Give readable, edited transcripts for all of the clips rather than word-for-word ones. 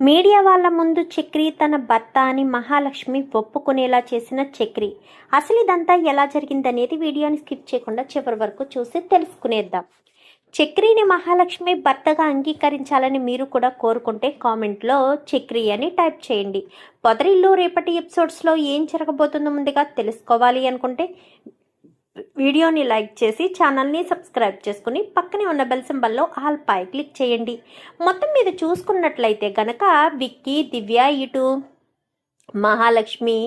Media వాళ్ళ ముందు చక్రి తన భర్త అని మహాలక్ష్మి ఒప్పుకునేలా చేసిన చక్రి. అసలు ఇదంతా ఎలా జరిగిందనేది వీడియోని స్కిప్ చేయకుండా చివరి వరకు చూసి తెలుసుకునేద్దాం. చక్రిని మహాలక్ష్మి భర్తగా అంగీకరించాలని మీరు కూడా కోరుకుంటే కామెంట్లో చక్రి అని టైప్ చేయండి. పొదరిల్లు రేపటి ఎపిసోడ్స్లో ఏం జరగబోతుందో ముందుగా తెలుసుకోవాలి అనుకుంటే వీడియోని లైక్ చేసి ఛానల్ని సబ్స్క్రైబ్ చేసుకుని పక్కనే ఉన్న బెల్ సింబల్లో ఆల్ పై క్లిక్ చేయండి. మొత్తం మీద చూసుకున్నట్లయితే గనక విక్కీ, దివ్య ఇటు మహాలక్ష్మి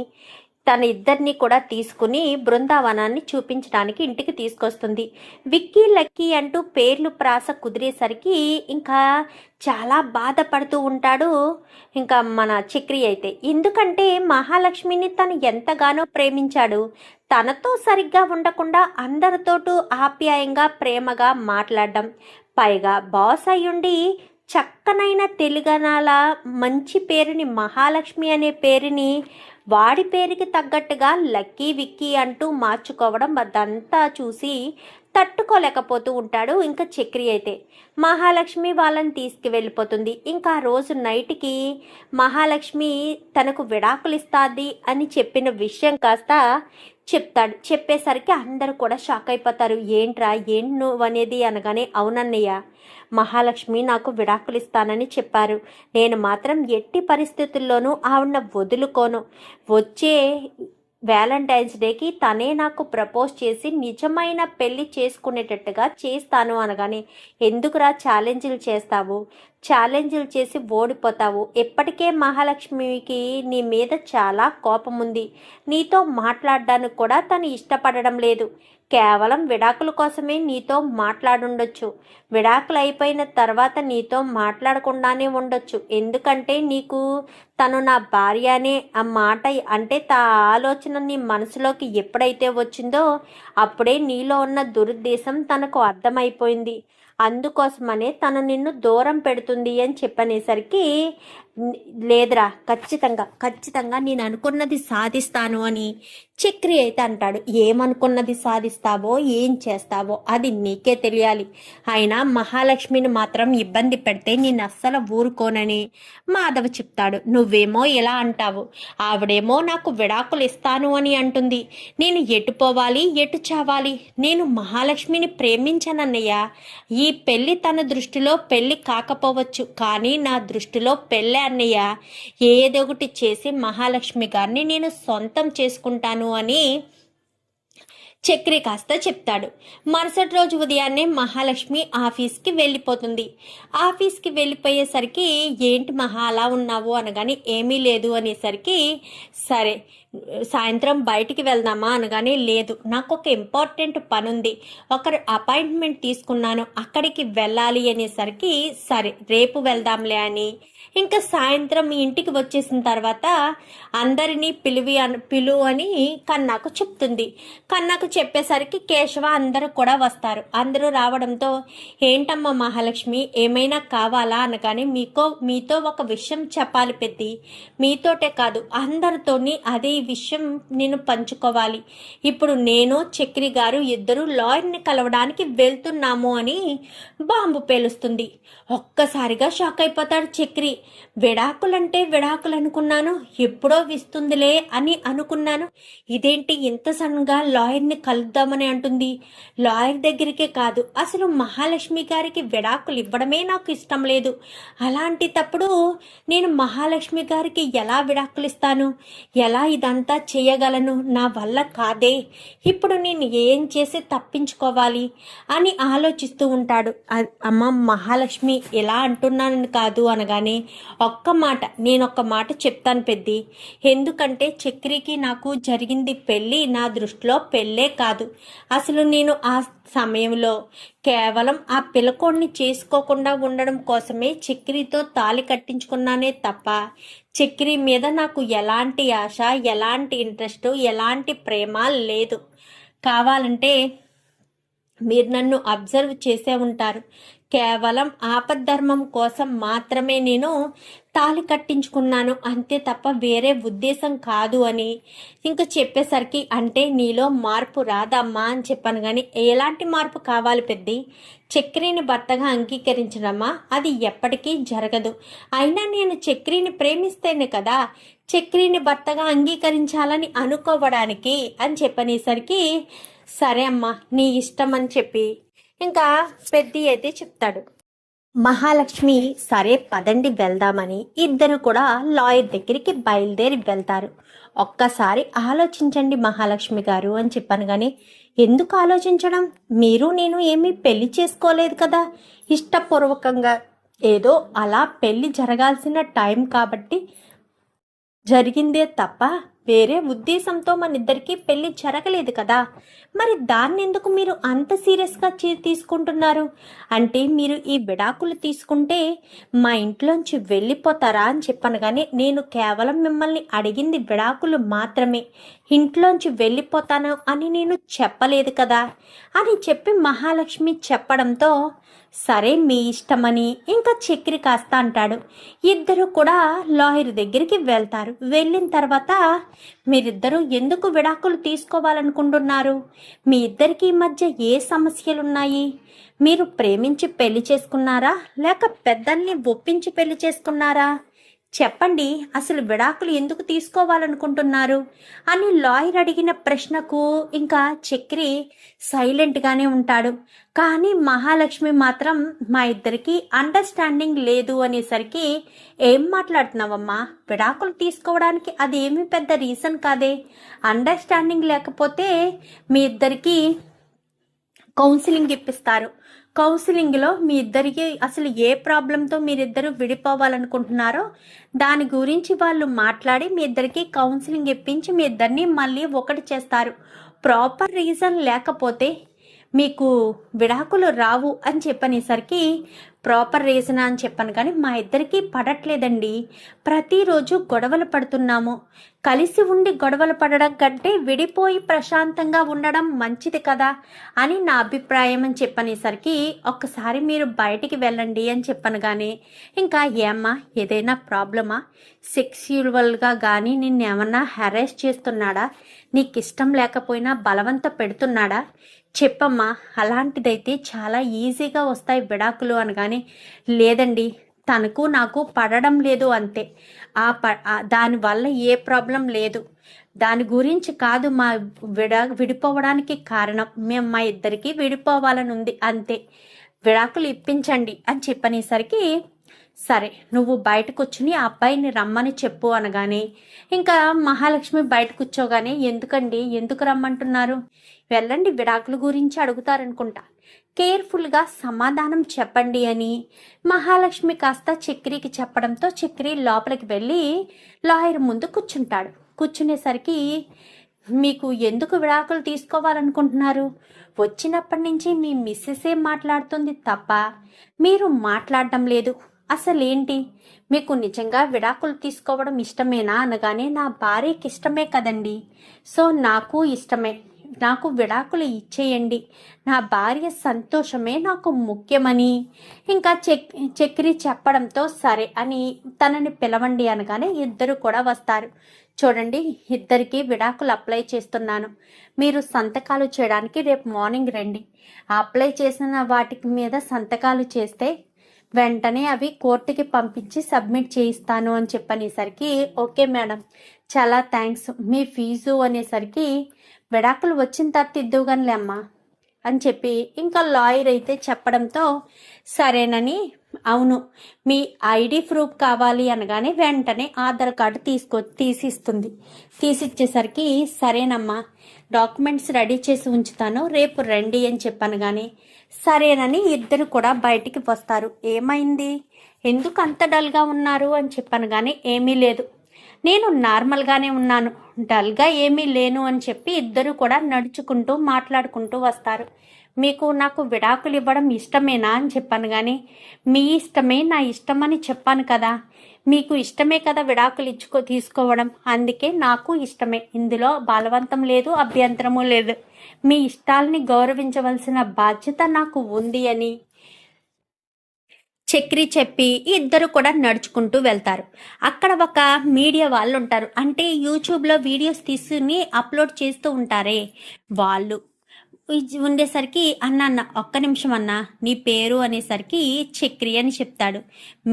తన ఇద్దరిని కూడా తీసుకుని బృందావనాన్ని చూపించడానికి ఇంటికి తీసుకొస్తుంది. విక్కీ, లక్కీ అంటూ పేర్లు ప్రాస కుదిరేసరికి ఇంకా చాలా బాధపడుతూ ఉంటాడు ఇంకా మన చక్రి అయితే. ఎందుకంటే మహాలక్ష్మిని తను ఎంతగానో ప్రేమించాడు. తనతో సరిగ్గా ఉండకుండా అందరితోటూ ఆప్యాయంగా ప్రేమగా మాట్లాడడం, పైగా బాస్ అయ్యుండి చక్కనైన తెలుగనాల మంచి పేరుని మహాలక్ష్మి అనే పేరుని వాడి పేరుకి తగ్గట్టుగా లక్కీ, విక్కీ అంటూ మార్చుకోవడం అదంతా చూసి తట్టుకోలేకపోతూ ఉంటాడు ఇంకా చక్రి అయితే. మహాలక్ష్మి వాళ్ళని తీసుకువెళ్ళిపోతుంది. ఇంకా రోజు నైట్కి మహాలక్ష్మి తనకు విడాకులు ఇస్తుంది అని చెప్పిన విషయం కాస్త చెప్తాడు. చెప్పేసరికి అందరూ కూడా షాక్ అయిపోతారు. ఏంట్రా ఏం నువ్వు అనేది అనగానే, అవునన్నయ్య, మహాలక్ష్మి నాకు విడాకులు ఇస్తానని చెప్పారు. నేను మాత్రం ఎట్టి పరిస్థితుల్లోనూ ఆవిడ వదులుకోను. వచ్చే వ్యాలంటైన్స్ డేకి తనే నాకు ప్రపోజ్ చేసి నిజమైన పెళ్లి చేసుకునేటట్టుగా చేస్తాను అనగానే, ఎందుకురా ఛాలెంజ్లు చేస్తావు? ఛాలెంజ్లు చేసి ఓడిపోతావు. ఎప్పటికే మహాలక్ష్మికి నీ మీద చాలా కోపం ఉంది. నీతో మాట్లాడడానికి కూడా తను ఇష్టపడడం లేదు. కేవలం విడాకుల కోసమే నీతో మాట్లాడుండొచ్చు. విడాకులు అయిపోయిన తర్వాత నీతో మాట్లాడకుండానే ఉండొచ్చు. ఎందుకంటే నీకు తను నా భార్యనే ఆ మాట అంటే ఆలోచన నీ మనసులోకి ఎప్పుడైతే వచ్చిందో అప్పుడే నీలో ఉన్న దురుద్దేశం తనకు అర్థమైపోయింది. అందుకోసమనే తను నిన్ను దూరం పెడుతుంది అని చెప్పనేసరికి, లేదురా, ఖచ్చితంగా నేను అనుకున్నది సాధిస్తాను అని చక్రి అయితే అంటాడు. ఏమనుకున్నది సాధిస్తావో ఏం చేస్తావో అది నీకే తెలియాలి. అయినా మహాలక్ష్మిని మాత్రం ఇబ్బంది పెడితే నేను అస్సలు ఊరుకోనని మాధవ్ చెప్తాడు. నువ్వేమో ఇలా అంటావు, ఆవిడేమో నాకు విడాకులు ఇస్తాను అని అంటుంది. నేను ఎటు పోవాలి, ఎటు చావాలి? నేను మహాలక్ష్మిని ప్రేమించనన్నయ్య. ఈ పెళ్ళి తన దృష్టిలో పెళ్ళి కాకపోవచ్చు, కానీ నా దృష్టిలో పెళ్ళే అన్నయ్య. ఏదొకటి చేసి మహాలక్ష్మి గారిని నేను సొంతం చేసుకుంటాను అని చక్రి కాస్త చెప్తాడు. మరుసటి రోజు ఉదయాన్నే మహాలక్ష్మి ఆఫీస్కి వెళ్ళిపోతుంది. ఆఫీస్కి వెళ్ళిపోయేసరికి, ఏంటి మహా అలా ఉన్నావు అనగానే, ఏమీ లేదు అనేసరికి, సరే సాయంత్రం బయటికి వెళ్దామా అనగానే, లేదు, నాకు ఒక ఇంపార్టెంట్ పని ఉంది, ఒకరు అపాయింట్మెంట్ తీసుకున్నాను, అక్కడికి వెళ్ళాలి అనేసరికి, సరే రేపు వెళ్దాంలే అని ఇంకా సాయంత్రం ఇంటికి వచ్చేసిన తర్వాత అందరినీ పిలు అని కన్నాకు చెప్తుంది. కన్నాకు చెప్పేసరికి కేశవ అందరూ కూడా వస్తారు. అందరూ రావడంతో, ఏంటమ్మా మహాలక్ష్మి, ఏమైనా కావాలా అనగానే, మీతో ఒక విషయం చెప్పాలి పెద్ది. మీతోటే కాదు అందరితోని అదే విషయం నేను పంచుకోవాలి. ఇప్పుడు నేను చక్రి గారు ఇద్దరు లాయర్ని కలవడానికి వెళ్తున్నాము అని బాంబు పేలుస్తుంది. ఒక్కసారిగా షాక్ అయిపోతాడు చక్రి. విడాకులంటే విడాకులు అనుకున్నాను, ఎప్పుడో విస్తుందిలే అని అనుకున్నాను. ఇదేంటి ఇంత సడన్గా లాయర్ని కలుద్దామని అంటుంది? లాయర్ దగ్గరికే కాదు, అసలు మహాలక్ష్మి గారికి విడాకులు ఇవ్వడమే నాకు ఇష్టం లేదు. అలాంటి తప్పుడు నేను మహాలక్ష్మి గారికి ఎలా విడాకులు ఇస్తాను? ఎలా ఇదంతా చేయగలను? నా వల్ల కాదే. ఇప్పుడు నేను ఏం చేసి తప్పించుకోవాలి అని ఆలోచిస్తూ ఉంటాడు. అమ్మ మహాలక్ష్మి, ఎలా అంటున్నానని కాదు అనగానే, నేనొక్క మాట చెప్తాను పెద్ది. ఎందుకంటే చక్రికి నాకు జరిగింది పెళ్ళి నా దృష్టిలో పెళ్ళే కాదు. అసలు నేను ఆ సమయంలో కేవలం ఆ పిల్లకోడిని చేసుకోకుండా ఉండడం కోసమే చక్రితో తాళి కట్టించుకున్నానే తప్ప చక్రి మీద నాకు ఎలాంటి ఆశ, ఎలాంటి ఇంట్రెస్ట్, ఎలాంటి ప్రేమ లేదు. కావాలంటే మీరు నన్ను అబ్జర్వ్ చేసే ఉంటారు. కేవలం ఆపద్ధర్మం కోసం మాత్రమే నేను తాళి కట్టించుకున్నాను అంతే తప్ప వేరే ఉద్దేశం కాదు అని ఇంకా చెప్పేసరికి, అంటే నీలో మార్పు రాదమ్మా అని చెప్పాను. కానీ ఎలాంటి మార్పు కావాలి పెద్ది? చక్రిని భర్తగా అంగీకరించడమా? అది ఎప్పటికీ జరగదు. అయినా నేను చక్రిని ప్రేమిస్తేనే కదా చక్రిని భర్తగా అంగీకరించాలని అనుకోవడానికి అని చెప్పనేసరికి, సరే అమ్మా నీ ఇష్టం అని చెప్పి ఇంకా పెద్ది అయితే చెప్తాడు. మహాలక్ష్మి సరే పదండి వెళ్దామని ఇద్దరు కూడా లాయర్ దగ్గరికి బయలుదేరి వెళ్తారు. ఒక్కసారి ఆలోచించండి మహాలక్ష్మి గారు అని చెప్పాను. కానీ ఎందుకు ఆలోచించడం? మీరు నేను ఏమీ పెళ్లి చేసుకోలేదు కదా, ఇష్టపూర్వకంగా ఏదో అలా పెళ్లి జరగాల్సిన టైం కాబట్టి జరిగిందే తప్ప వేరే ఉద్దేశంతో మన ఇద్దరికి పెళ్లి జరగలేదు కదా. మరి దాన్ని ఎందుకు మీరు అంత సీరియస్గా తీసుకుంటున్నారు? అంటే మీరు ఈ విడాకులు తీసుకుంటే మా ఇంట్లోంచి వెళ్ళిపోతారా అని చెప్పాను. కానీ నేను కేవలం మిమ్మల్ని అడిగింది విడాకులు మాత్రమే, ఇంట్లోంచి వెళ్ళిపోతాను అని నేను చెప్పలేదు కదా అని చెప్పి మహాలక్ష్మి చెప్పడంతో, సరే మీ ఇష్టమని ఇంకా చక్రి కాస్త అంటాడు. ఇద్దరు కూడా లాయర్ దగ్గరికి వెళ్తారు. వెళ్ళిన తర్వాత, మీరిద్దరూ ఎందుకు విడాకులు తీసుకోవాలనుకుంటున్నారు? మీ ఇద్దరికి మధ్య ఏ సమస్యలున్నాయి? మీరు ప్రేమించి పెళ్లి చేసుకున్నారా లేక పెద్దల్ని ఒప్పించి పెళ్లి చేసుకున్నారా? చెప్పండి, అసలు విడాకులు ఎందుకు తీసుకోవాలనుకుంటున్నారు అని లాయర్ అడిగిన ప్రశ్నకు ఇంకా చక్రి సైలెంట్గానే ఉంటాడు. కానీ మహాలక్ష్మి మాత్రం మా ఇద్దరికి అండర్స్టాండింగ్ లేదు అనేసరికి, ఏం మాట్లాడుతున్నావమ్మా? విడాకులు తీసుకోవడానికి అది ఏమీ పెద్ద రీజన్ కాదే. అండర్స్టాండింగ్ లేకపోతే మీ ఇద్దరికి కౌన్సిలింగ్ ఇప్పిస్తారు. కౌన్సిలింగ్లో మీ ఇద్దరికి అసలు ఏ ప్రాబ్లంతో మీరిద్దరు విడిపోవాలనుకుంటున్నారో దాని గురించి వాళ్ళు మాట్లాడి మీ ఇద్దరికి కౌన్సిలింగ్ ఇప్పించి మీ ఇద్దరిని మళ్ళీ ఒకటి చేస్తారు. ప్రాపర్ రీజన్ లేకపోతే మీకు విడాకులు రావు అని చెప్పనేసరికి, ప్రాపర్ రీజన్ అని చెప్పాను కానీ మా ఇద్దరికి పడట్లేదండి, ప్రతిరోజు గొడవలు పడుతున్నాము. కలిసి ఉండి గొడవలు పడడం కంటే విడిపోయి ప్రశాంతంగా ఉండడం మంచిది కదా అని నా అభిప్రాయం అని చెప్పనేసరికి, ఒక్కసారి మీరు బయటికి వెళ్ళండి అని చెప్పాను. కానీ ఇంకా ఏమ్మా ఏదైనా ప్రాబ్లమా? సెక్సువల్గా కానీ నిన్నేమన్నా హెరాస్ చేస్తున్నాడా? నీకు ఇష్టం లేకపోయినా బలవంత పెడుతున్నాడా? చెప్పమ్మా, అలాంటిదైతే చాలా ఈజీగా వస్తాయి విడాకులు అనగానే, లేదండి తనకు నాకు పడడం లేదు అంతే, దానివల్ల ఏ ప్రాబ్లం లేదు, దాని గురించి కాదు మా విడిపోవడానికి కారణం, మేము మా ఇద్దరికి విడిపోవాలని ఉంది అంతే, విడాకులు ఇప్పించండి అని చెప్పనేసరికి, సరే నువ్వు బయట కూర్చుని ఆ అబ్బాయిని రమ్మని చెప్పు అనగానే, ఇంకా మహాలక్ష్మి బయట కూర్చోగానే, ఎందుకండి ఎందుకు రమ్మంటున్నారు? వెళ్ళండి విడాకుల గురించి అడుగుతారనుకుంటా, కేర్ఫుల్గా సమాధానం చెప్పండి అని మహాలక్ష్మి కాస్త చక్రికి చెప్పడంతో చక్రి లోపలికి వెళ్ళి లాయర్ ముందు కూర్చుంటాడు. కూర్చునేసరికి, మీకు ఎందుకు విడాకులు తీసుకోవాలనుకుంటున్నారు? వచ్చినప్పటి నుంచి మీ మిస్సెసే మాట్లాడుతుంది తప్ప మీరు మాట్లాడడం లేదు. అసలేంటి? మీకు నిజంగా విడాకులు తీసుకోవడం ఇష్టమేనా అనగానే, నా భార్యకి ఇష్టమే కదండి, సో నాకు ఇష్టమే, నాకు విడాకులు ఇచ్చేయండి, నా భార్య సంతోషమే నాకు ముఖ్యమని ఇంకా చక్రి చెప్పడంతో, సరే అని తనని పిలవండి అనగానే ఇద్దరు కూడా వస్తారు. చూడండి, ఇద్దరికి విడాకులు అప్లై చేస్తున్నాను, మీరు సంతకాలు చేయడానికి రేపు మార్నింగ్ రండి. అప్లై చేసిన వాటికి మీద సంతకాలు చేస్తే వెంటనే అవి కోర్టుకి పంపించి సబ్మిట్ చేయిస్తాను అని చెప్పనేసరికి, ఓకే మేడం చాలా థ్యాంక్స్, మీ ఫీజు అనేసరికి, విడాకులు వచ్చిన తర్వాత ఇద్దుగానిలే అమ్మా అని చెప్పి ఇంకా లాయర్ అయితే చెప్పడంతో, సరేనని, అవును మీ ఐడి ప్రూఫ్ కావాలి అనగానే వెంటనే ఆధార్ కార్డు తీసిస్తుంది. తీసిచ్చేసరికి, సరేనమ్మా డాక్యుమెంట్స్ రెడీ చేసి ఉంచుతాను, రేపు రండి అని చెప్పాను. కానీ సరేనని ఇద్దరు కూడా బయటికి వస్తారు. ఏమైంది, ఎందుకు అంత డల్గా ఉన్నారు అని చెప్పాను. కానీ ఏమీ లేదు, నేను నార్మల్గానే ఉన్నాను, డల్గా ఏమీ లేను అని చెప్పి ఇద్దరు కూడా నడుచుకుంటూ మాట్లాడుకుంటూ వస్తారు. మీకు నాకు విడాకులు ఇవ్వడం ఇష్టమేనా అని చెప్పాను. కానీ మీ ఇష్టమే నా ఇష్టమని చెప్పాను కదా, మీకు ఇష్టమే కదా విడాకులు తీసుకోవడం, అందుకే నాకు ఇష్టమే, ఇందులో బలవంతం లేదు, అభ్యంతరము లేదు, మీ ఇష్టాలని గౌరవించవలసిన బాధ్యత నాకు ఉంది అని చక్రి చెప్పి ఇద్దరు కూడా నడుచుకుంటూ వెళ్తారు. అక్కడ ఒక మీడియా వాళ్ళు ఉంటారు, అంటే యూట్యూబ్లో వీడియోస్ తీసుకుని అప్లోడ్ చేస్తూ ఉంటారే వాళ్ళు ఉండేసరికి, అన్న అన్న ఒక్క నిమిషం అన్న, నీ పేరు అనేసరికి చక్రి అని చెప్తాడు.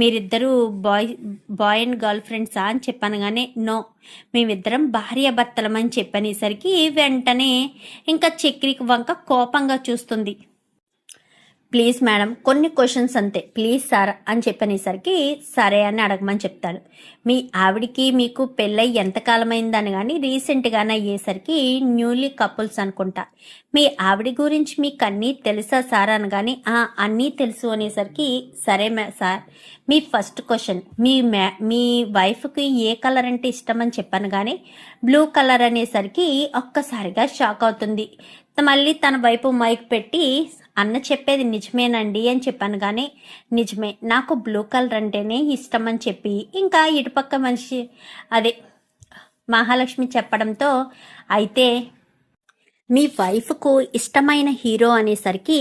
మీరిద్దరూ బాయ్ అండ్ గర్ల్ ఫ్రెండ్సా అని చెప్పాను, కానీ నో, మేమిద్దరం భార్యాభర్తలం అని చెప్పనేసరికి వెంటనే ఇంకా చక్రికి వంక కోపంగా చూస్తుంది. ప్లీజ్ మేడం, కొన్ని క్వశ్చన్స్ అంతే, ప్లీజ్ సార్ అని చెప్పనేసరికి సరే అని అడగమని చెప్తాడు. మీ ఆవిడికి మీకు పెళ్ళై ఎంతకాలమైందని కానీ రీసెంట్గానే అయ్యేసరికి న్యూలీ కపుల్స్ అనుకుంటా. మీ ఆవిడ గురించి మీకు అన్నీ తెలుసా సార్ అనగానే అన్నీ తెలుసు అనేసరికి సరే సార్, మీ ఫస్ట్ క్వశ్చన్, మీ వైఫ్కి ఏ కలర్ అంటే ఇష్టం అని చెప్పాను, కానీ బ్లూ కలర్ అనేసరికి ఒక్కసారిగా షాక్ అవుతుంది. మళ్ళీ తన వైపు మైక్ పెట్టి అన్న చెప్పేది నిజమేనండి అని చెప్పాను, కానీ నిజమే, నాకు బ్లూ కలర్ అంటేనే ఇష్టం అని చెప్పి ఇంకా ఇటుపక్క మనిషి అదే మహాలక్ష్మి చెప్పడంతో, అయితే మీ వైఫ్కు ఇష్టమైన హీరో అనేసరికి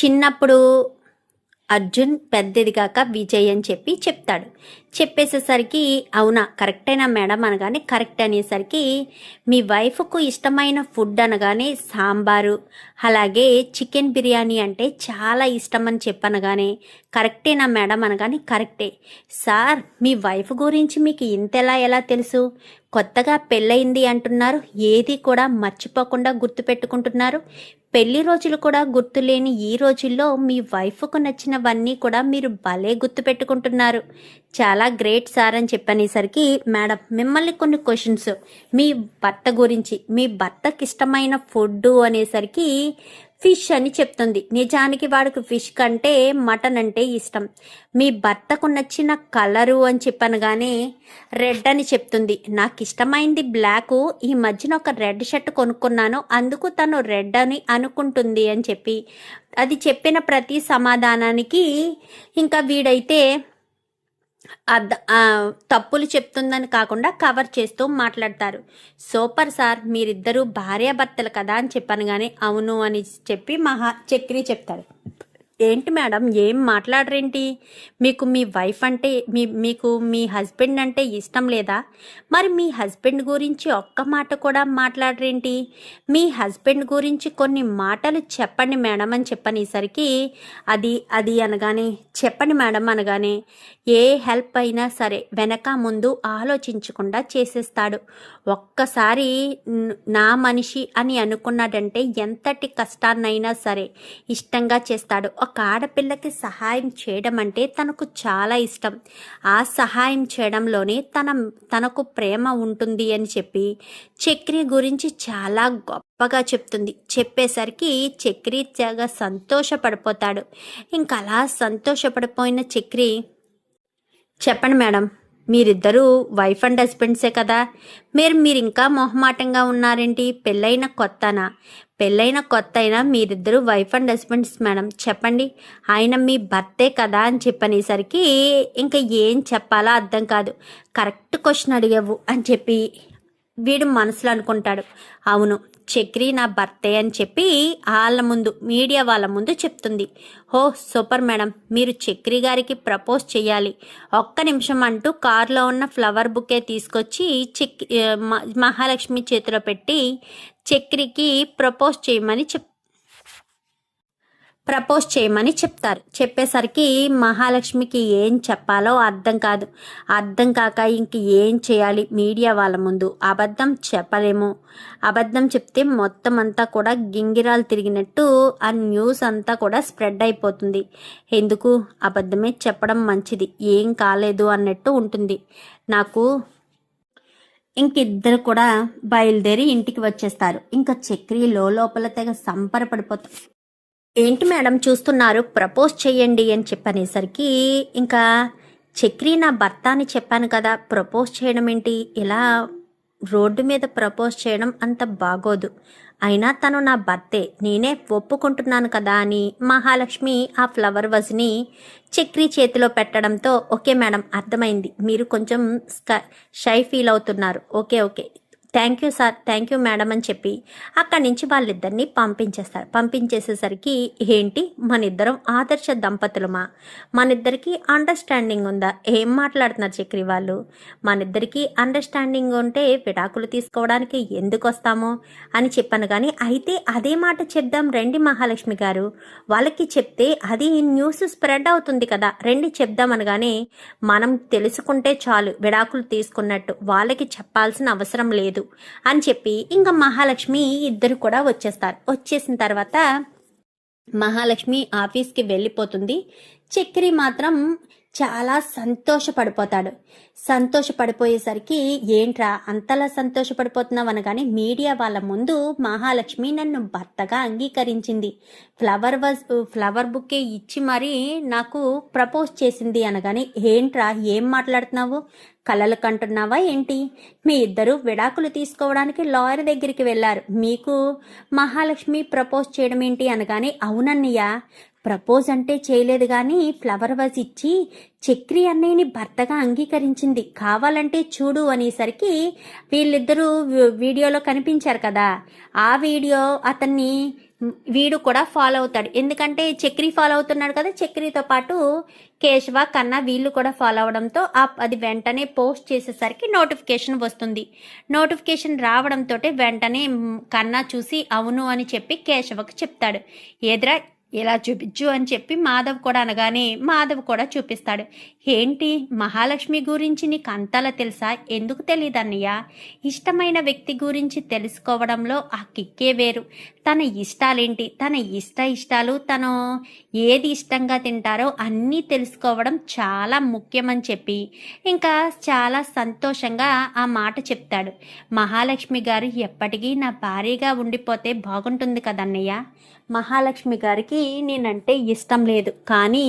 చిన్నప్పుడు అర్జున్, పెద్దదిగాక విజయ్ అని చెప్పి చెప్తాడు. చెప్పేసేసరికి అవునా కరెక్టేనా మేడం అనగానే కరెక్ట్ అనేసరికి, మీ వైఫ్కు ఇష్టమైన ఫుడ్ అనగానే సాంబారు, అలాగే చికెన్ బిర్యానీ అంటే చాలా ఇష్టం అని చెప్పనగానే కరెక్టేనా మేడం అనగానే కరెక్టే. సార్, మీ వైఫ్ గురించి మీకు ఇంతెలా ఎలా తెలుసు? కొత్తగా పెళ్ళయింది అంటున్నారు, ఏది కూడా మర్చిపోకుండా గుర్తుపెట్టుకుంటున్నారు. పెళ్లి రోజులు కూడా గుర్తులేని ఈ రోజుల్లో మీ వైఫ్కు నచ్చినవన్నీ కూడా మీరు భలే గుర్తుపెట్టుకుంటున్నారు, చాలా గ్రేట్ సార్ అని చెప్పనేసరికి, మేడం మిమ్మల్ని కొన్ని క్వశ్చన్స్, మీ భర్త గురించి, మీ భర్తకి ఇష్టమైన ఫుడ్ అనేసరికి ఫిష్ అని చెప్తుంది. నిజానికి వాడికి ఫిష్ కంటే మటన్ అంటే ఇష్టం. మీ భర్తకు నచ్చిన కలరు అని చెప్పనగానే రెడ్ అని చెప్తుంది. నాకు ఇష్టమైంది బ్లాక్, ఈ మధ్యన ఒక రెడ్ షర్ట్ కొనుక్కున్నాను, అందుకు తను రెడ్ అని అనుకుంటుంది అని చెప్పి, అది చెప్పిన ప్రతి సమాధానానికి ఇంకా వీడైతే తప్పులు చెప్తుందని కాకుండా కవర్ చేస్తూ మాట్లాడతారు. సూపర్ సార్, మీరిద్దరూ భార్యాభర్తలు కదా అని చెప్పాను, కానీ అవును అని చెప్పి చక్రి చెప్తాడు. ఏంటి మేడం ఏం మాట్లాడరేంటి? మీకు మీ వైఫ్ అంటే మీకు మీ హస్బెండ్ అంటే ఇష్టం లేదా? మరి మీ హస్బెండ్ గురించి ఒక్క మాట కూడా మాట్లాడరేంటి? మీ హస్బెండ్ గురించి కొన్ని మాటలు చెప్పండి మేడం అని చెప్పనేసరికి, అది అనగానే చెప్పండి మేడం అనగానే ఏ హెల్ప్ అయినా సరే వెనక ముందు ఆలోచించకుండా చేసేస్తాడు. ఒక్కసారి నా మనిషి అని అనుకున్నాడంటే ఎంతటి కష్టాన్నైనా సరే ఇష్టంగా చేస్తాడు. ఒక ఆడపిల్లకి సహాయం చేయడం అంటే తనకు చాలా ఇష్టం. ఆ సహాయం చేయడంలోనే తనకు ప్రేమ ఉంటుంది అని చెప్పి చక్రి గురించి చాలా గొప్పగా చెప్తుంది. చెప్పేసరికి చక్రి చాలా సంతోషపడిపోతాడు. ఇంకా అలా సంతోషపడిపోయిన చక్రి, చెప్పండి మేడం, మీరిద్దరూ వైఫ్ అండ్ హస్బెండ్సే కదా, మీరు ఇంకా మొహమాటంగా ఉన్నారేంటి? పెళ్ళైన కొత్త అయినా మీరిద్దరూ వైఫ్ అండ్ హస్బెండ్స్ మేడం, చెప్పండి, ఆయన మీ భర్తే కదా అని చెప్పనేసరికి ఇంకా ఏం చెప్పాలో అర్థం కాదు. కరెక్ట్ క్వశ్చన్ అడిగావు అని చెప్పి వీడు మనసులో అనుకుంటాడు. అవును, చక్రి నా భర్తే అని చెప్పి వాళ్ళ ముందు, మీడియా వాళ్ళ ముందు చెప్తుంది. హో సూపర్ మేడం, మీరు చక్రి గారికి ప్రపోజ్ చేయాలి, ఒక్క నిమిషం అంటూ కారులో ఉన్న ఫ్లవర్ బుకే తీసుకొచ్చి మహాలక్ష్మి చేతిలో పెట్టి చక్రికి ప్రపోజ్ చేయమని చెప్తారు. చెప్పేసరికి మహాలక్ష్మికి ఏం చెప్పాలో అర్థం కాక ఇంక ఏం చేయాలి? మీడియా వాళ్ళ ముందు అబద్ధం చెప్పలేము, అబద్ధం చెప్తే మొత్తం అంతా కూడా గింగిరాలు తిరిగినట్టు ఆ న్యూస్ అంతా కూడా స్ప్రెడ్ అయిపోతుంది. ఎందుకు అబద్ధమే చెప్పడం మంచిది, ఏం కాలేదు అన్నట్టు ఉంటుంది. నాకు ఇంకిద్దరు కూడా బయలుదేరి ఇంటికి వచ్చేస్తారు. ఇంకా చక్రి లోపల తెగ సంబరపడిపోతారు. ఏంటి మేడం చూస్తున్నారు, ప్రపోజ్ చెయ్యండి అని చెప్పనేసరికి ఇంకా చక్రి నా భర్త అని చెప్పాను కదా, ప్రపోజ్ చేయడం ఏంటి, ఇలా రోడ్డు మీద ప్రపోజ్ చేయడం అంత బాగోదు, అయినా తను నా భర్తే, నేనే ఒప్పుకుంటున్నాను కదా అని మహాలక్ష్మి ఆ ఫ్లవర్ వజ్ని చక్రి చేతిలో పెట్టడంతో, ఓకే మేడం అర్థమైంది, మీరు కొంచెం షై ఫీల్ అవుతున్నారు, okay thank you sir, thank you madam అని చెప్పి అక్కడి నుంచి వాళ్ళిద్దరిని పంపించేస్తారు. పంపించేసేసరికి ఏంటి మన ఇద్దరం ఆదర్శ దంపతులమా, మన ఇద్దరికి అండర్స్టాండింగ్ ఉందా, ఏం మాట్లాడుతున్నారు చక్రి వాళ్ళు, మన ఇద్దరికి అండర్స్టాండింగ్ ఉంటే విడాకులు తీసుకోవడానికి ఎందుకు వస్తామో అని చెప్పాను. కానీ అయితే అదే మాట చెప్దాం రండి మహాలక్ష్మి గారు, వాళ్ళకి చెప్తే అది న్యూస్ స్ప్రెడ్ అవుతుంది కదా, రండి చెప్దాం అనగానే మనం తెలుసుకుంటే చాలు విడాకులు తీసుకున్నట్టు, వాళ్ళకి చెప్పాల్సిన అవసరం లేదు అని చెప్పి ఇంకా మహాలక్ష్మి ఇద్దరు కూడా వచ్చేస్తారు. వచ్చేసిన తర్వాత మహాలక్ష్మి ఆఫీస్కి వెళ్ళిపోతుంది. చక్రి మాత్రం చాలా సంతోషపడిపోతాడు. సంతోషపడిపోయేసరికి ఏంట్రా అంతలా సంతోషపడిపోతున్నావు అనగానే మీడియా వాళ్ళ ముందు మహాలక్ష్మి నన్ను భర్తగా అంగీకరించింది, ఫ్లవర్ బుక్కే ఇచ్చి మరీ నాకు ప్రపోజ్ చేసింది అనగానే ఏంట్రా ఏం మాట్లాడుతున్నావు, కలలు కంటున్నావా ఏంటి, మీ ఇద్దరు విడాకులు తీసుకోవడానికి లాయర్ దగ్గరికి వెళ్ళారు, మీకు మహాలక్ష్మి ప్రపోజ్ చేయడం ఏంటి అనగానే అవునన్నయ్య ప్రపోజ్ అంటే చేయలేదు కానీ ఫ్లవర్ వాజ్ ఇచ్చి చక్రి అన్నయ్యని భర్తగా అంగీకరించింది, కావాలంటే చూడు అనేసరికి వీళ్ళిద్దరూ వీడియోలో కనిపించారు కదా, ఆ వీడియో అతన్ని వీడు కూడా ఫాలో అవుతాడు. ఎందుకంటే చక్రి ఫాలో అవుతున్నాడు కదా, చక్రితో పాటు కేశవ కన్నా వీళ్ళు కూడా ఫాలో అవడంతో అది వెంటనే పోస్ట్ చేసేసరికి నోటిఫికేషన్ వస్తుంది. నోటిఫికేషన్ రావడంతో వెంటనే కన్నా చూసి అవును అని చెప్పి కేశవకు చెప్తాడు, ఎదురా ఇలా చూపించు అని చెప్పి మాధవ్ కూడా అనగానే మాధవ్ కూడా చూపిస్తాడు. ఏంటి మహాలక్ష్మి గురించి నీకు అంతలా తెలుసా, ఎందుకు తెలియదు అన్నయ్య, ఇష్టమైన వ్యక్తి గురించి తెలుసుకోవడంలో ఆ కిక్కే వేరు, తన ఇష్టాలేంటి, తన ఇష్టాలు, తను ఏది ఇష్టంగా తింటారో అన్నీ తెలుసుకోవడం చాలా ముఖ్యమని చెప్పి ఇంకా చాలా సంతోషంగా ఆ మాట చెప్తాడు. మహాలక్ష్మి గారు ఎప్పటికీ నా భార్యగా ఉండిపోతే బాగుంటుంది కదన్నయ్య, మహాలక్ష్మి గారికి నేనంటే ఇష్టం లేదు కానీ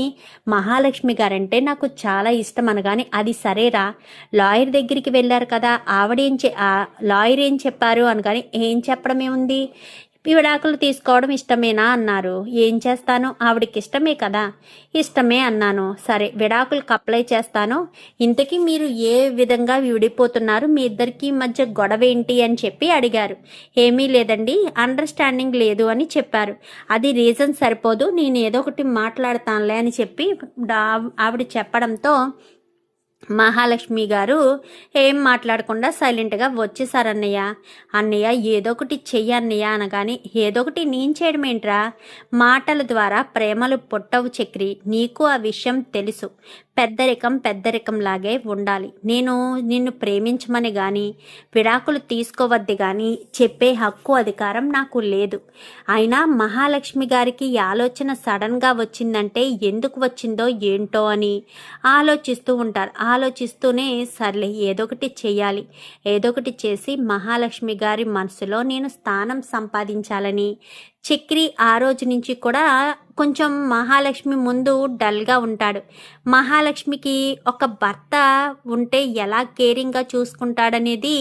మహాలక్ష్మి గారంటే నాకు చాలా ఇష్టం అనగానే అది సరేరా, లాయర్ దగ్గరికి వెళ్ళారు కదా, లాయర్ ఏం చెప్పారు అనగానే ఏం చెప్పడమే ఉంది, విడాకులు తీసుకోవడం ఇష్టమేనా అన్నారు, ఏం చేస్తాను ఆవిడకి ఇష్టమే కదా, ఇష్టమే అన్నాను, సరే విడాకులకు అప్లై చేస్తాను, ఇంతకీ మీరు ఏ విధంగా విడిపోతున్నారు, మీ ఇద్దరికి మధ్య గొడవ ఏంటి అని చెప్పి అడిగారు, ఏమీ లేదండి అండర్స్టాండింగ్ లేదు అని చెప్పారు, అది రీజన్ సరిపోదు నేను ఏదో ఒకటి మాట్లాడతానులే అని చెప్పి ఆవిడ చెప్పడంతో మహాలక్ష్మి గారు ఏం మాట్లాడకుండా సైలెంట్గా వచ్చేసారన్నయ్య. అన్నయ్య ఏదో ఒకటి చెయ్యి అన్నయ్య అనగానే ఏదో ఒకటి నేను చేయడం ఏంట్రా, మాటల ద్వారా ప్రేమలు పుట్టవు చక్రి, నీకు ఆ విషయం తెలుసు, పెద్దరికంలాగే ఉండాలి, నేను నిన్ను ప్రేమించమని కానీ విడాకులు తీసుకోవద్దు కానీ చెప్పే హక్కు అధికారం నాకు లేదు, అయినా మహాలక్ష్మి గారికి ఈ ఆలోచన సడన్గా వచ్చిందంటే ఎందుకు వచ్చిందో ఏంటో అని ఆలోచిస్తూ ఉంటారు. ఆలోచిస్తూనే సర్లే ఏదో ఒకటి చెయ్యాలి, ఏదో ఒకటి చేసి మహాలక్ష్మి గారి మనసులో నేను స్థానం సంపాదించాలని చక్రి ఆ రోజు నుంచి కూడా కొంచెం మహాలక్ష్మి ముందు డల్గా ఉంటాడు. మహాలక్ష్మికి ఒక భర్త ఉంటే ఎలా కేరింగ్గా చూసుకుంటాడనేది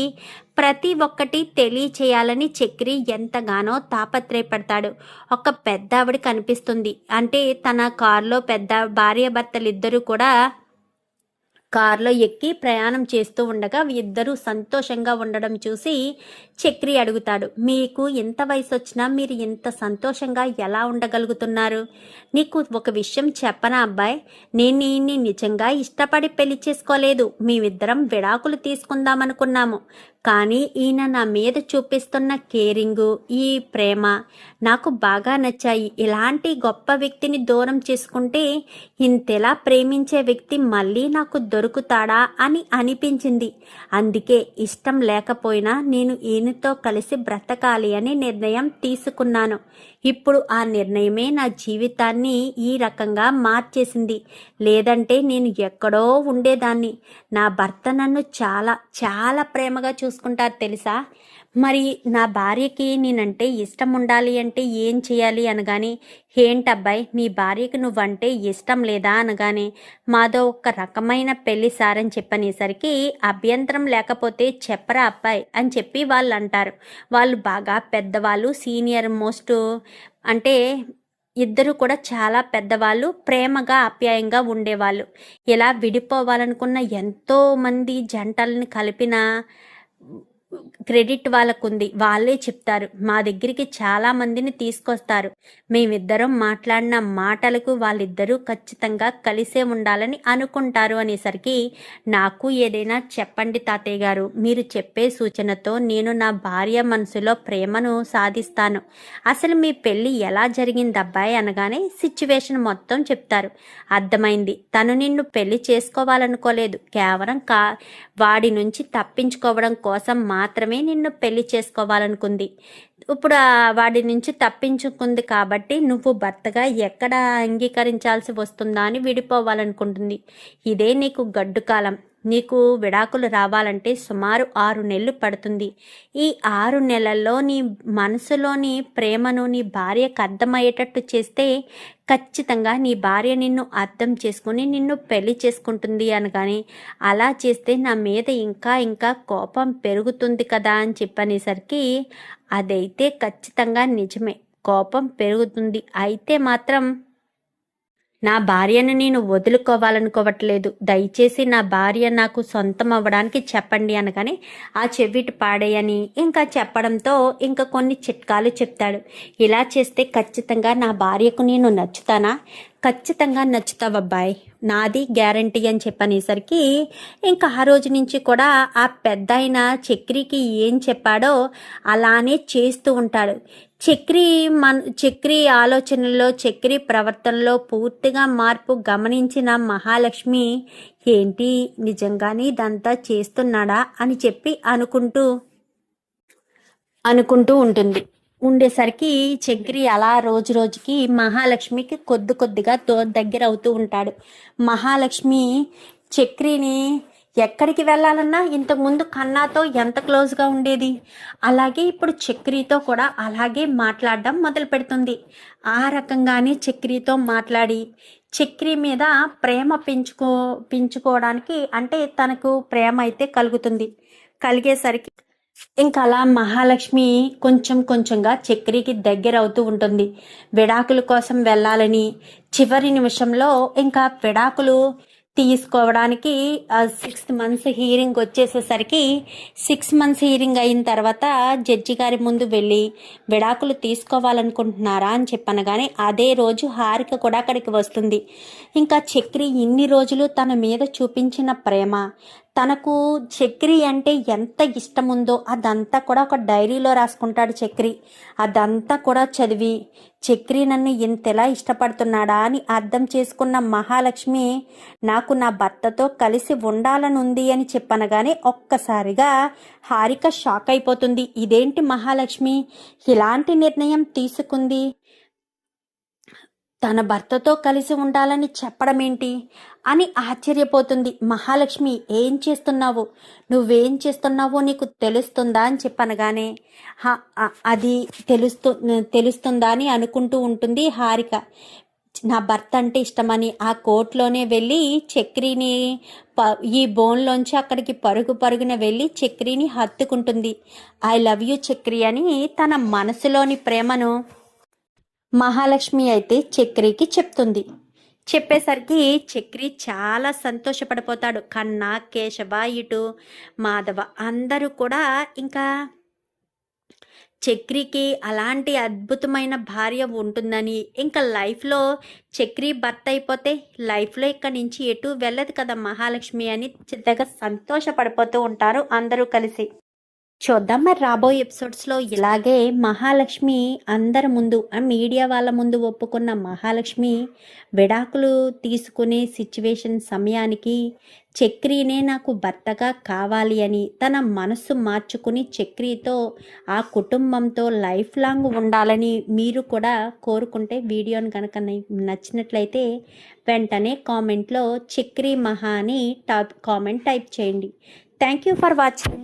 ప్రతి ఒక్కటి తెలియచేయాలని చక్రి ఎంతగానో తాపత్రయపడతాడు. ఒక పెద్ద ఆవిడ కనిపిస్తుంది, అంటే తన కారులో భార్యాభర్తలు ఇద్దరు కూడా కారులో ఎక్కి ప్రయాణం చేస్తూ ఉండగా ఇద్దరూ సంతోషంగా ఉండడం చూసి చక్రి అడుగుతాడు, మీకు ఎంత వయసు వచ్చినా మీరు ఇంత సంతోషంగా ఎలా ఉండగలుగుతున్నారు, నీకు ఒక విషయం చెప్పనా అబ్బాయి, నేను ఈయన్ని నిజంగా ఇష్టపడి పెళ్లి చేసుకోలేదు, మేమిద్దరం విడాకులు తీసుకుందామనుకున్నాము, కానీ ఈయన నా మీద చూపిస్తున్న కేరింగు, ఈ ప్రేమ నాకు బాగా నచ్చాయి, ఇలాంటి గొప్ప వ్యక్తిని దూరం చేసుకుంటే ఇంతలా ప్రేమించే వ్యక్తి మళ్ళీ నాకు దొరుకుతాడా అని అనిపించింది, అందుకే ఇష్టం లేకపోయినా నేను ఈయనతో కలిసి బ్రతకాలి అని నిర్ణయం తీసుకున్నాను, ఇప్పుడు ఆ నిర్ణయమే నా జీవితాన్ని ఈ రకంగా మార్చేసింది, లేదంటే నేను ఎక్కడో ఉండేదాన్ని, నా భర్త నన్ను చాలా చాలా ప్రేమగా చూసుకుంటారు తెలుసా, మరి నా భార్యకి నేనంటే ఇష్టం ఉండాలి అంటే ఏం చేయాలి అనగానే ఏంటబ్బాయి నీ భార్యకి నువ్వంటే ఇష్టం లేదా అనగానే మాదో ఒక రకమైన పెళ్లి సార్ అని చెప్పనేసరికి అభ్యంతరం లేకపోతే చెప్పరా అబ్బాయి అని చెప్పి వాళ్ళు అంటారు. వాళ్ళు బాగా పెద్దవాళ్ళు, సీనియర్ మోస్ట్, అంటే ఇద్దరు కూడా చాలా పెద్దవాళ్ళు, ప్రేమగా ఆప్యాయంగా ఉండేవాళ్ళు. ఇలా విడిపోవాలనుకున్న ఎంతో మంది జంటలను కలిపిన క్రెడిట్ వాళ్ళకుంది. వాళ్ళే చెప్తారు. మా దగ్గరికి చాలా మందిని తీసుకొస్తారు. మేమిద్దరం మాట్లాడిన మాటలకు వాళ్ళిద్దరూ ఖచ్చితంగా కలిసే ఉండాలని అనుకుంటారు అనేసరికి, నాకు ఏదైనా చెప్పండి తాతయ్య గారు. మీరు చెప్పే సూచనతో నేను నా భార్య మనసులో ప్రేమను సాధిస్తాను. అసలు మీ పెళ్ళి ఎలా జరిగింది అబ్బాయి అనగానే సిచ్యువేషన్ మొత్తం చెప్తారు. అర్థమైంది. తను నిన్ను పెళ్లి చేసుకోవాలనుకోలేదు. కేవలం వాడి నుంచి తప్పించుకోవడం కోసం మాత్రమే నిన్ను పెళ్లి చేసుకోవాలనుకుంది. ఇప్పుడు వాడి నుంచి తప్పించుకుంది కాబట్టి నువ్వు భర్తగా ఎక్కడ అంగీకరించాల్సి వస్తుందా అని విడిపోవాలనుకుంటుంది. ఇదే నీకు గడ్డు కాలం. నీకు విడాకులు రావాలంటే సుమారు 6 నెలలు పడుతుంది. ఈ 6 నెలల్లో నీ మనసులోని ప్రేమను నీ భార్యకు అర్థమయ్యేటట్టు చేస్తే ఖచ్చితంగా నీ భార్య నిన్ను అర్థం చేసుకుని నిన్ను పెళ్లి చేసుకుంటుంది అనగాని, అలా చేస్తే నా మీద ఇంకా ఇంకా కోపం పెరుగుతుంది కదా అని చెప్పనేసరికి, అదైతే ఖచ్చితంగా నిజమే, కోపం పెరుగుతుంది. అయితే మాత్రం నా భార్యను నేను వదులుకోవాలనుకోవట్లేదు. దయచేసి నా భార్య నాకు సొంతం అవ్వడానికి చెప్పండి అనగానే ఆ చెవిటి పాడేయని ఇంకా చెప్పడంతో ఇంకా కొన్ని చిట్కాలు చెప్తాడు. ఇలా చేస్తే ఖచ్చితంగా నా భార్యకు నేను నచ్చుతానా? ఖచ్చితంగా నచ్చుతావబ్బాయి, నాది గ్యారంటీ అని చెప్పనేసరికి ఇంకా ఆ రోజు నుంచి కూడా ఆ పెద్ద ఆయన చక్రికి ఏం చెప్పాడో అలానే చేస్తూ ఉంటాడు. చక్రి ఆలోచనల్లో, చక్రి ప్రవర్తనలో పూర్తిగా మార్పు గమనించిన మహాలక్ష్మి, ఏంటి నిజంగానే ఇదంతా చేస్తున్నాడా అని చెప్పి అనుకుంటూ ఉండేసరికి చక్రి అలా రోజు రోజుకి మహాలక్ష్మికి కొద్దిగా దగ్గర అవుతూ ఉంటాడు. మహాలక్ష్మి చక్రిని ఎక్కడికి వెళ్ళాలన్నా ఇంతకుముందు కన్నాతో ఎంత క్లోజ్గా ఉండేది, అలాగే ఇప్పుడు చక్రితో కూడా అలాగే మాట్లాడడం మొదలు పెడుతుంది. ఆ రకంగానే చక్రితో మాట్లాడి చక్రి మీద ప్రేమ పెంచుకోవడానికి, అంటే తనకు ప్రేమ అయితే కలిగేసరికి ఇంకా అలా మహాలక్ష్మి కొంచెంగా చక్రికి దగ్గర అవుతూ ఉంటుంది. విడాకుల కోసం వెళ్ళాలని చివరి నిమిషంలో ఇంకా విడాకులు తీసుకోవడానికి 6 months హీరింగ్ వచ్చేసేసరికి 6 months హీరింగ్ అయిన తర్వాత జడ్జి గారి ముందు వెళ్ళి విడాకులు తీసుకోవాలనుకుంటున్నారా అని చెప్పనగానే అదే రోజు హారిక కూడా అక్కడికి వస్తుంది. ఇంకా చక్రి ఇన్ని రోజులు తన మీద చూపించిన ప్రేమ, తనకు చక్రి అంటే ఎంత ఇష్టం ఉందో అదంతా కూడా ఒక డైరీలో రాసుకుంటాడు చక్రి. అదంతా కూడా చదివి చక్రి నన్ను ఇంతలా ఇష్టపడుతున్నాడా అని అర్థం చేసుకున్న మహాలక్ష్మి, నాకు నా భర్తతో కలిసి ఉండాలనుంది అని చెప్పనగానే ఒక్కసారిగా హారిక షాక్ అయిపోతుంది. ఇదేంటి మహాలక్ష్మి ఇలాంటి నిర్ణయం తీసుకుంది, తన భర్తతో కలిసి ఉండాలని చెప్పడం ఏంటి అని ఆశ్చర్యపోతుంది. మహాలక్ష్మి, ఏం చేస్తున్నావు, నువ్వేం చేస్తున్నావో నీకు తెలుస్తుందా అని చెప్పనగానే అది తెలుస్తుందా అని అనుకుంటూ ఉంటుంది హారిక. నా భర్త అంటే ఇష్టమని ఆ కోర్టులోనే వెళ్ళి చక్రిని ఈ బోన్లోంచి అక్కడికి పరుగున వెళ్ళి చక్రిని హత్తుకుంటుంది. ఐ లవ్ యూ చక్రి అని తన మనసులోని ప్రేమను మహాలక్ష్మి అయితే చక్రికి చెప్తుంది. చెప్పేసరికి చక్రి చాలా సంతోషపడిపోతాడు. కన్నా, కేశవ, ఇటు మాధవ అందరూ కూడా ఇంకా చక్రికి అలాంటి అద్భుతమైన భార్య ఉంటుందని, ఇంకా లైఫ్లో చక్రి భర్త అయిపోతే లైఫ్లో ఇక్కడి నుంచి ఎటు వెళ్ళదు కదా మహాలక్ష్మి అని చిన్నగా సంతోషపడిపోతూ ఉంటారు అందరూ కలిసి. చూద్దాం మరి రాబోయే ఎపిసోడ్స్లో ఇలాగే మహాలక్ష్మి అందరి ముందు, మీడియా వాళ్ళ ముందు ఒప్పుకున్న మహాలక్ష్మి విడాకులు తీసుకునే సిచ్యువేషన్ సమయానికి చక్రీనే నాకు భర్తగా కావాలి అని తన మనస్సు మార్చుకుని చక్రీతో ఆ కుటుంబంతో లైఫ్ లాంగ్ ఉండాలని మీరు కూడా కోరుకుంటే వీడియోని కనుక నచ్చినట్లయితే వెంటనే కామెంట్లో చక్రీ మహా అని కామెంట్ టైప్ చేయండి. Thank you for watching.